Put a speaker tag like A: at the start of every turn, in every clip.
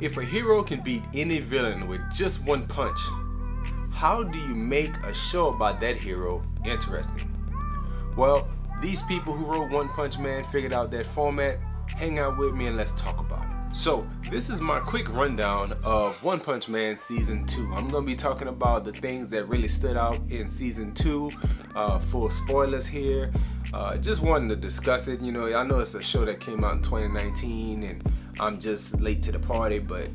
A: If a hero can beat any villain with just one punch, how do you make a show about that hero interesting? Well, these people who wrote One Punch Man figured out that format. Hang out with me and let's talk about it. So, this is my quick rundown of One Punch Man Season 2. I'm going to be talking about the things that really stood out in Season 2. Full spoilers here. Just wanting to discuss it. You know, I know it's a show that came out in 2019 and I'm just late to the party, but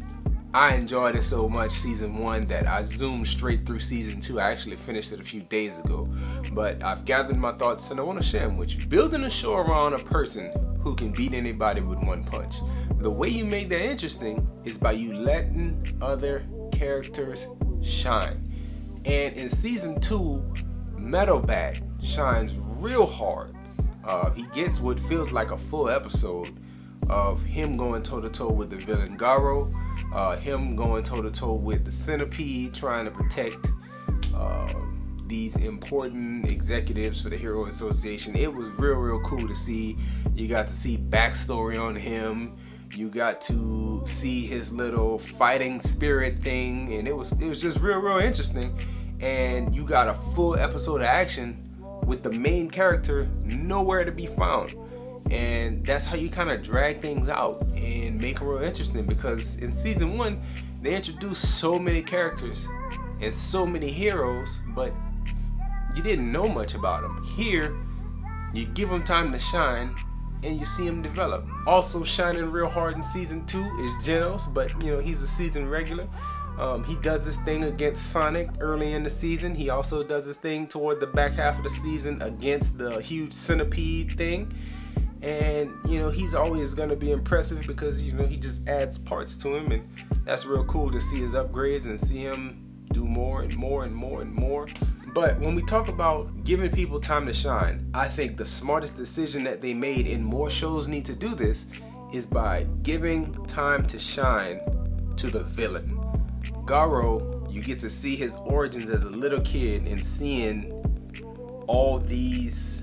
A: I enjoyed it so much, Season 1, that I zoomed straight through Season 2. I actually finished it a few days ago, but I've gathered my thoughts and I want to share them with you. Building a show around a person who can beat anybody with one punch. The way you make that interesting is by you letting other characters shine. And in Season 2, Metal Bat shines real hard. He gets what feels like a full episode of him going toe-to-toe with the villain Garo, him going toe-to-toe with the Centipede, trying to protect these important executives for the Hero Association. It was real cool to see. You got to see backstory on him. You got to see his little fighting spirit thing, and it was just real interesting. And you got a full episode of action with the main character nowhere to be found. And that's how you kind of drag things out and make them real interesting, because in Season 1 they introduced so many characters and so many heroes, but you didn't know much about them. Here you give them time to shine and you see them develop. Also shining real hard in Season 2 is Genos, but you know, he's a season regular. He does this thing against Sonic early in the season. He also does this thing toward the back half of the season against the huge Centipede thing. And you know, he's always going to be impressive because, you know, he just adds parts to him, and that's real cool to see his upgrades and see him do more and more and more and more. But when we talk about giving people time to shine, I think the smartest decision that they made, and more shows need to do this, is by giving time to shine to the villain. Garo, you get to see his origins as a little kid and seeing all these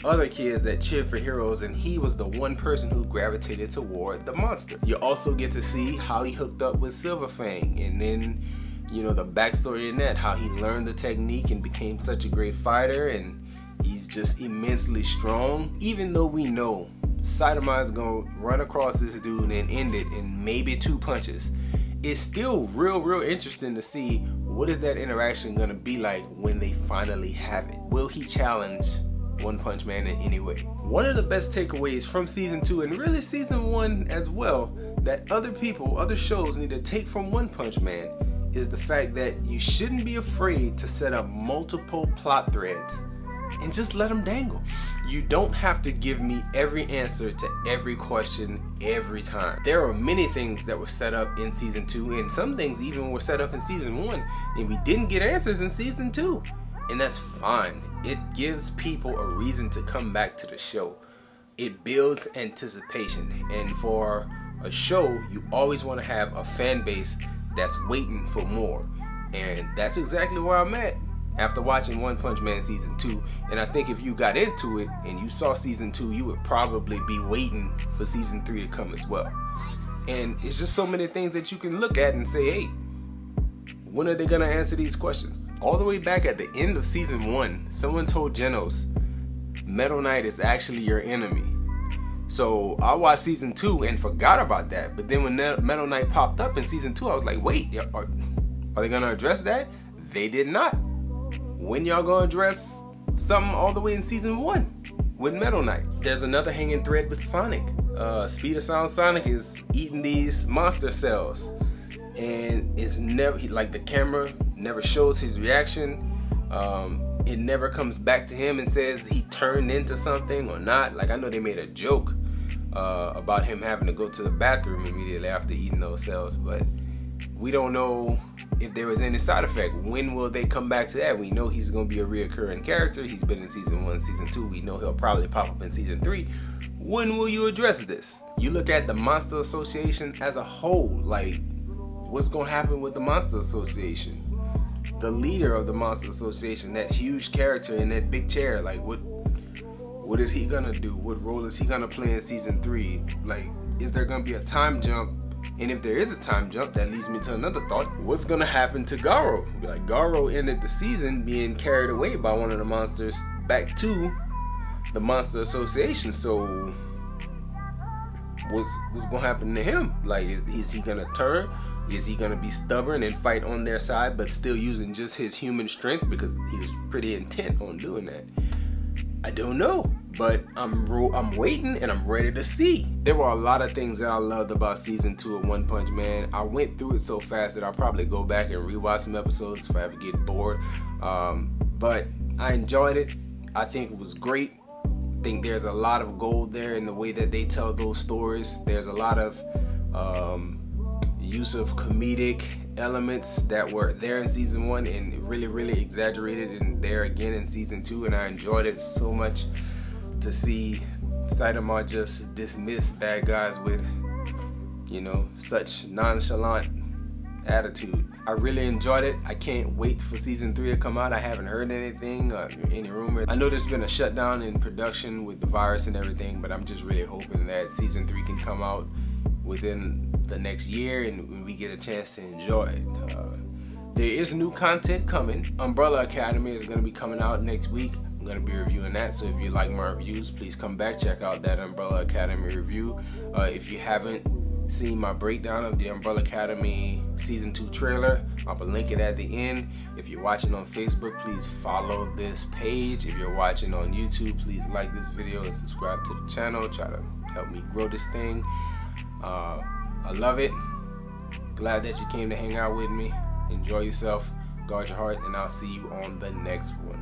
A: other kids that cheered for heroes, and he was the one person who gravitated toward the monster. You also get to see how he hooked up with Silver Fang, and then, you know, the backstory in that, how he learned the technique and became such a great fighter, and he's just immensely strong. Even though we know Saitama is gonna run across this dude and end it in maybe 2 punches, it's still real interesting to see what is that interaction gonna be like when they finally have it. Will he challenge One Punch Man in any way? One of the best takeaways from Season 2, and really Season 1 as well, that other people, other shows need to take from One Punch Man, is the fact that you shouldn't be afraid to set up multiple plot threads and just let them dangle. You don't have to give me every answer to every question every time. There are many things that were set up in Season 2, and some things even were set up in Season 1, and we didn't get answers in Season 2. And that's fine. It gives people a reason to come back to the show. It builds anticipation, and for a show, you always want to have a fan base that's waiting for more. And that's exactly where I'm at after watching One Punch Man Season 2. And I think if you got into it and you saw Season 2, you would probably be waiting for Season 3 to come as well. And it's just so many things that you can look at and say, hey, when are they gonna answer these questions? All the way back at the end of Season 1, someone told Genos, Metal Knight is actually your enemy. So I watched Season 2 and forgot about that. But then when Metal Knight popped up in Season 2, I was like, wait, are they gonna address that? They did not. When y'all gonna address something all the way in Season 1 with Metal Knight? There's another hanging thread with Sonic. Speed of Sound Sonic is eating these monster cells, and it's never, like, the camera never shows his reaction. It never comes back to him and says he turned into something or not. Like, I know they made a joke about him having to go to the bathroom immediately after eating those cells, but we don't know if there was any side effect. When will they come back to that? We know he's going to be a reoccurring character. He's been in Season 1, Season 2. We know he'll probably pop up in Season 3. When will you address this? You look at the Monster Association as a whole. Like, what's going to happen with the Monster Association? The leader of the Monster Association, that huge character in that big chair, like, what is he going to do? What role is he going to play in Season 3? Like, is there going to be a time jump And if there is a time jump, that leads me to another thought. What's gonna happen to Garo? Like, Garo ended the season being carried away by one of the monsters back to the Monster Association. So what's gonna happen to him? Like, is he gonna turn? Is he gonna be stubborn and fight on their side, but still using just his human strength, because he was pretty intent on doing that? I don't know, but I'm waiting and I'm ready to see. There were a lot of things that I loved about season 2 of One Punch Man. I went through it so fast that I'll probably go back and rewatch some episodes if I ever get bored. But I enjoyed it. I think it was great. I think there's a lot of gold there in the way that they tell those stories. There's a lot of use of comedic elements that were there in season 1 and really exaggerated in there again in season 2, and I enjoyed it so much to see Saitama just dismiss bad guys with, you know, such nonchalant attitude. I really enjoyed it. I can't wait for season 3 to come out. I haven't heard anything, any rumors. I know there's been a shutdown in production with the virus and everything, but I'm just really hoping that season 3 can come out within the next year and we get a chance to enjoy it. There is new content coming. Umbrella Academy is going to be coming out next week. I'm going to be reviewing that, so if you like my reviews, please come back, check out that Umbrella Academy review. If you haven't seen my breakdown of the Umbrella Academy season 2 trailer, I'll link it at the end. If you're watching on Facebook, please follow this page. If you're watching on YouTube, please like this video and subscribe to the channel. Try to help me grow this thing. I love it. Glad that you came to hang out with me. Enjoy yourself, guard your heart, and I'll see you on the next one.